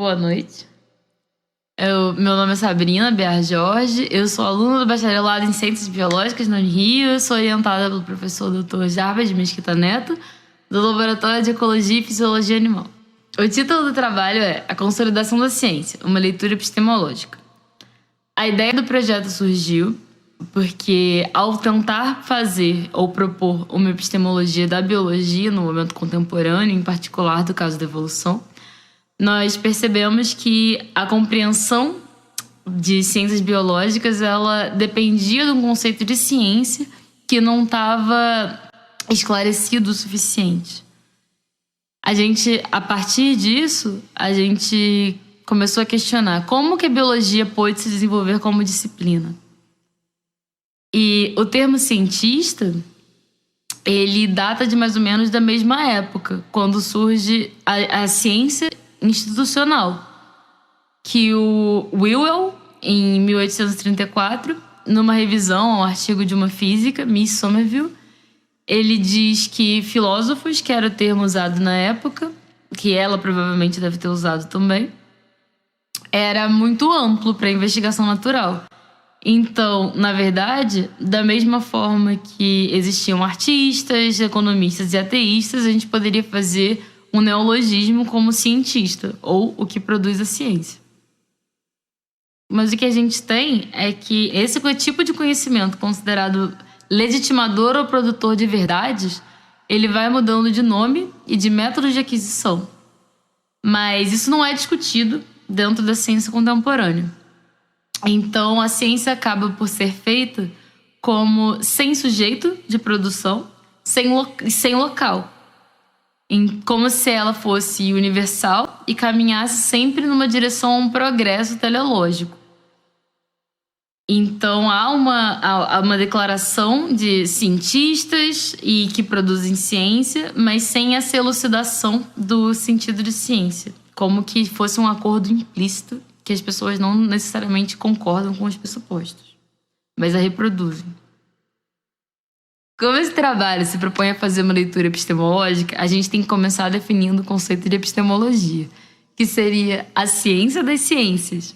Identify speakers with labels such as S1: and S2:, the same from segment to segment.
S1: boa noite. Meu nome é Sabrina Biar Jorge, eu sou aluna do bacharelado em Ciências Biológicas na Unirio, eu sou orientada pelo professor Dr. Jarbas de Mesquita Neto, do Laboratório de Ecologia e Fisiologia Animal. O título do trabalho é A Consolidação da Ciência, uma leitura epistemológica. A ideia do projeto surgiu porque, ao tentar fazer ou propor uma epistemologia da biologia no momento contemporâneo, em particular do caso da evolução, nós percebemos que a compreensão de ciências biológicas ela dependia de um conceito de ciência que não estava esclarecido o suficiente. A partir disso, a gente começou a questionar como que a biologia pôde se desenvolver como disciplina. E o termo cientista, ele data de mais ou menos da mesma época, quando surge a ciência institucional, que o Whewell, em 1834, numa revisão ao artigo de uma física, Miss Somerville, ele diz que filósofos, que era o termo usado na época, que ela provavelmente deve ter usado também, era muito amplo para a investigação natural. Então, na verdade, da mesma forma que existiam artistas, economistas e ateístas, a gente poderia fazer um neologismo como cientista, ou o que produz a ciência. Mas o que a gente tem é que esse tipo de conhecimento considerado legitimador ou produtor de verdades, ele vai mudando de nome e de métodos de aquisição. Mas isso não é discutido dentro da ciência contemporânea. Então, a ciência acaba por ser feita como sem sujeito de produção, sem local. Como se ela fosse universal e caminhasse sempre numa direção a um progresso teleológico. Então, há uma declaração de cientistas e que produzem ciência, mas sem essa elucidação do sentido de ciência. Como que fosse um acordo implícito que as pessoas não necessariamente concordam com os pressupostos, mas a reproduzem. Como esse trabalho se propõe a fazer uma leitura epistemológica, a gente tem que começar definindo o conceito de epistemologia, que seria a ciência das ciências,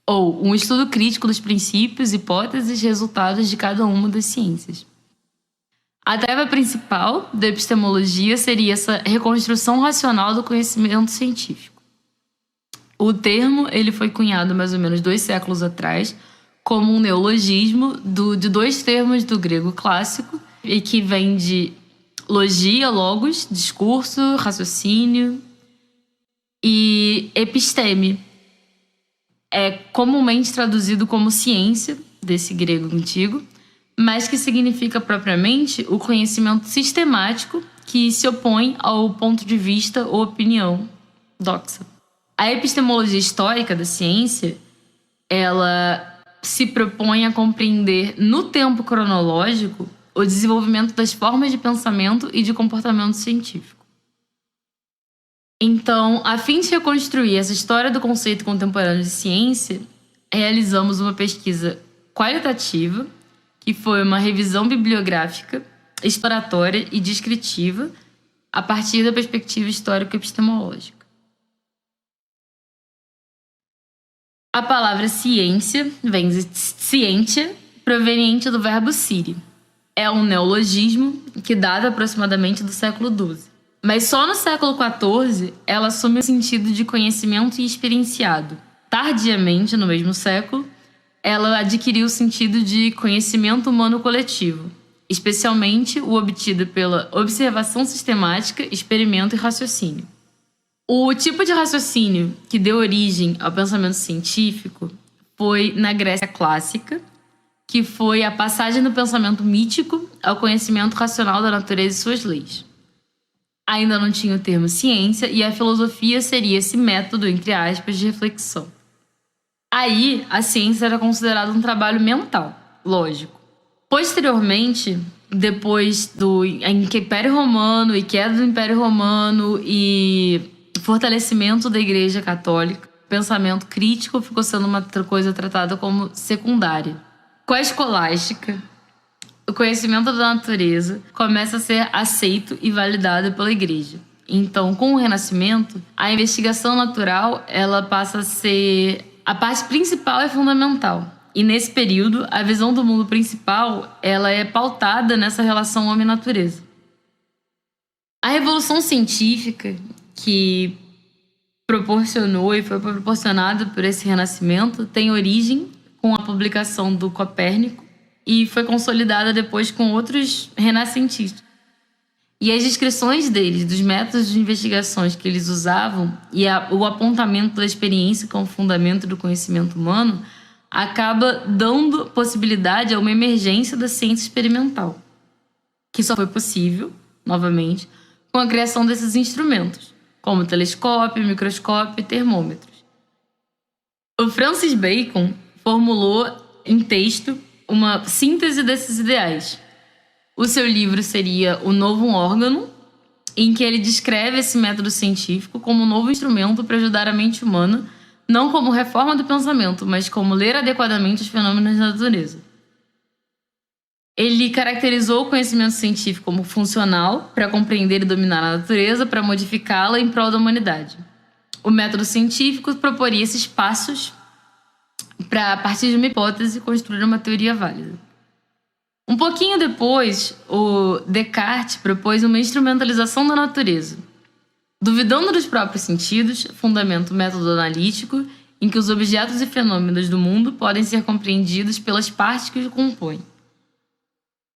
S1: ou um estudo crítico dos princípios, hipóteses e resultados de cada uma das ciências. A tarefa principal da epistemologia seria essa reconstrução racional do conhecimento científico. O termo ele foi cunhado mais ou menos 2 séculos atrás como um neologismo de 2 termos do grego clássico e que vem de logia, logos, discurso, raciocínio, e episteme. É comumente traduzido como ciência, desse grego antigo, mas que significa propriamente o conhecimento sistemático que se opõe ao ponto de vista ou opinião doxa. A epistemologia histórica da ciência, ela se propõe a compreender no tempo cronológico o desenvolvimento das formas de pensamento e de comportamento científico. Então, a fim de reconstruir essa história do conceito contemporâneo de ciência, realizamos uma pesquisa qualitativa, que foi uma revisão bibliográfica, exploratória e descritiva a partir da perspectiva histórico-epistemológica. A palavra ciência vem de scientia, proveniente do verbo scire. É um neologismo que data aproximadamente do século XII. Mas só no século XIV ela assume o sentido de conhecimento experienciado. Tardiamente, no mesmo século, ela adquiriu o sentido de conhecimento humano coletivo, especialmente o obtido pela observação sistemática, experimento e raciocínio. O tipo de raciocínio que deu origem ao pensamento científico foi na Grécia clássica, que foi a passagem do pensamento mítico ao conhecimento racional da natureza e suas leis. Ainda não tinha o termo ciência e a filosofia seria esse método, entre aspas, de reflexão. Aí, a ciência era considerada um trabalho mental, lógico. Posteriormente, depois do Império Romano e queda do Império Romano e fortalecimento da Igreja Católica, o pensamento crítico ficou sendo uma coisa tratada como secundária. Com a escolástica, o conhecimento da natureza começa a ser aceito e validado pela Igreja. Então, com o Renascimento, a investigação natural ela passa a ser a parte principal e fundamental. E nesse período, a visão do mundo principal ela é pautada nessa relação homem-natureza. A revolução científica que proporcionou e foi proporcionada por esse renascimento tem origem com a publicação do Copérnico e foi consolidada depois com outros renascentistas. E as descrições deles, dos métodos de investigações que eles usavam e o apontamento da experiência como fundamento do conhecimento humano acaba dando possibilidade a uma emergência da ciência experimental, que só foi possível, novamente, com a criação desses instrumentos, como telescópio, microscópio e termômetros. O Francis Bacon formulou em texto uma síntese desses ideais. O seu livro seria O Novo Órgano, em que ele descreve esse método científico como um novo instrumento para ajudar a mente humana, não como reforma do pensamento, mas como ler adequadamente os fenômenos da natureza. Ele caracterizou o conhecimento científico como funcional para compreender e dominar a natureza, para modificá-la em prol da humanidade. O método científico proporia esses passos para, a partir de uma hipótese, construir uma teoria válida. Um pouquinho depois, o Descartes propôs uma instrumentalização da natureza. Duvidando dos próprios sentidos, fundamenta o método analítico, em que os objetos e fenômenos do mundo podem ser compreendidos pelas partes que os compõem.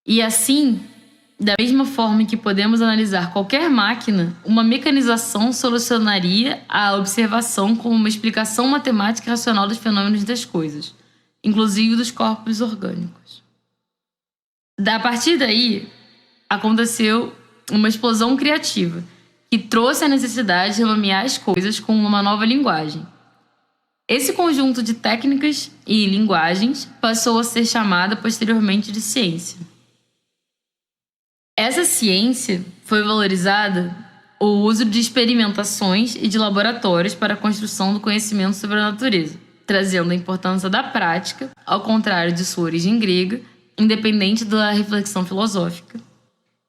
S1: E assim, da mesma forma que podemos analisar qualquer máquina, uma mecanização solucionaria a observação como uma explicação matemática e racional dos fenômenos das coisas, inclusive dos corpos orgânicos. A partir daí, aconteceu uma explosão criativa, que trouxe a necessidade de renomear as coisas com uma nova linguagem. Esse conjunto de técnicas e linguagens passou a ser chamada posteriormente de ciência. Essa ciência foi valorizada o uso de experimentações e de laboratórios para a construção do conhecimento sobre a natureza, trazendo a importância da prática, ao contrário de sua origem grega, independente da reflexão filosófica.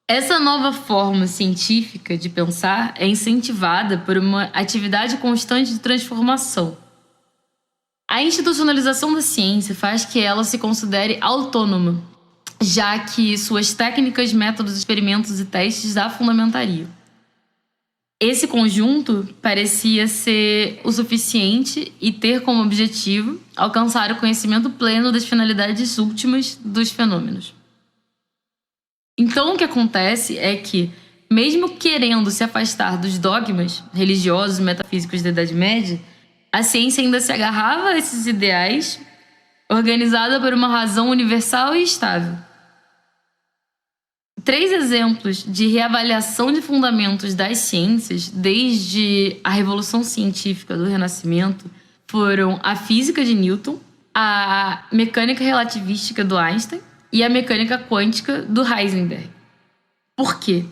S1: Essa nova forma científica de pensar é incentivada por uma atividade constante de transformação. A institucionalização da ciência faz que ela se considere autônoma, já que suas técnicas, métodos, experimentos e testes a fundamentariam. Esse conjunto parecia ser o suficiente e ter como objetivo alcançar o conhecimento pleno das finalidades últimas dos fenômenos. Então, o que acontece é que, mesmo querendo se afastar dos dogmas religiosos e metafísicos da Idade Média, a ciência ainda se agarrava a esses ideais, organizada por uma razão universal e estável. 3 exemplos de reavaliação de fundamentos das ciências desde a Revolução Científica do Renascimento foram a física de Newton, a mecânica relativística do Einstein e a mecânica quântica do Heisenberg. Por quê?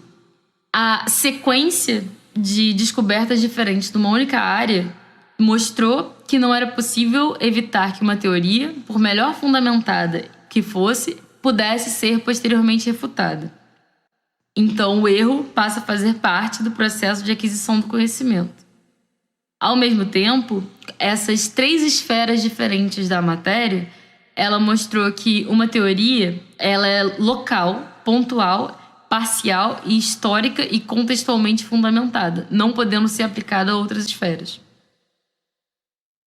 S1: A sequência de descobertas diferentes numa única área mostrou que não era possível evitar que uma teoria, por melhor fundamentada que fosse, pudesse ser posteriormente refutada. Então, o erro passa a fazer parte do processo de aquisição do conhecimento. Ao mesmo tempo, essas 3 esferas diferentes da matéria, ela mostrou que uma teoria ela é local, pontual, parcial e histórica e contextualmente fundamentada, não podendo ser aplicada a outras esferas.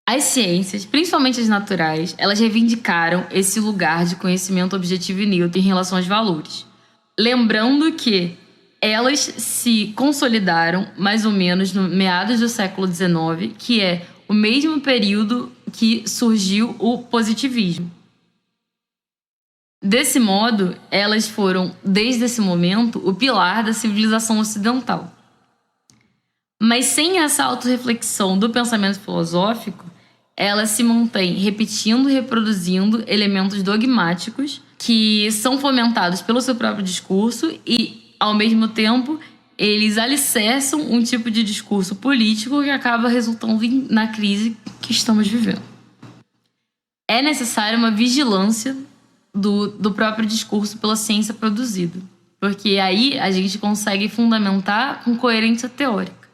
S1: As ciências, principalmente as naturais, elas reivindicaram esse lugar de conhecimento objetivo e neutro em relação aos valores. Lembrando que elas se consolidaram mais ou menos no meados do século XIX, que é o mesmo período que surgiu o positivismo. Desse modo, elas foram, desde esse momento, o pilar da civilização ocidental. Mas sem essa autorreflexão do pensamento filosófico, ela se mantém repetindo e reproduzindo elementos dogmáticos que são fomentados pelo seu próprio discurso e, ao mesmo tempo, eles alicerçam um tipo de discurso político que acaba resultando na crise que estamos vivendo. É necessária uma vigilância do próprio discurso pela ciência produzida. Porque aí a gente consegue fundamentar com coerência teórica.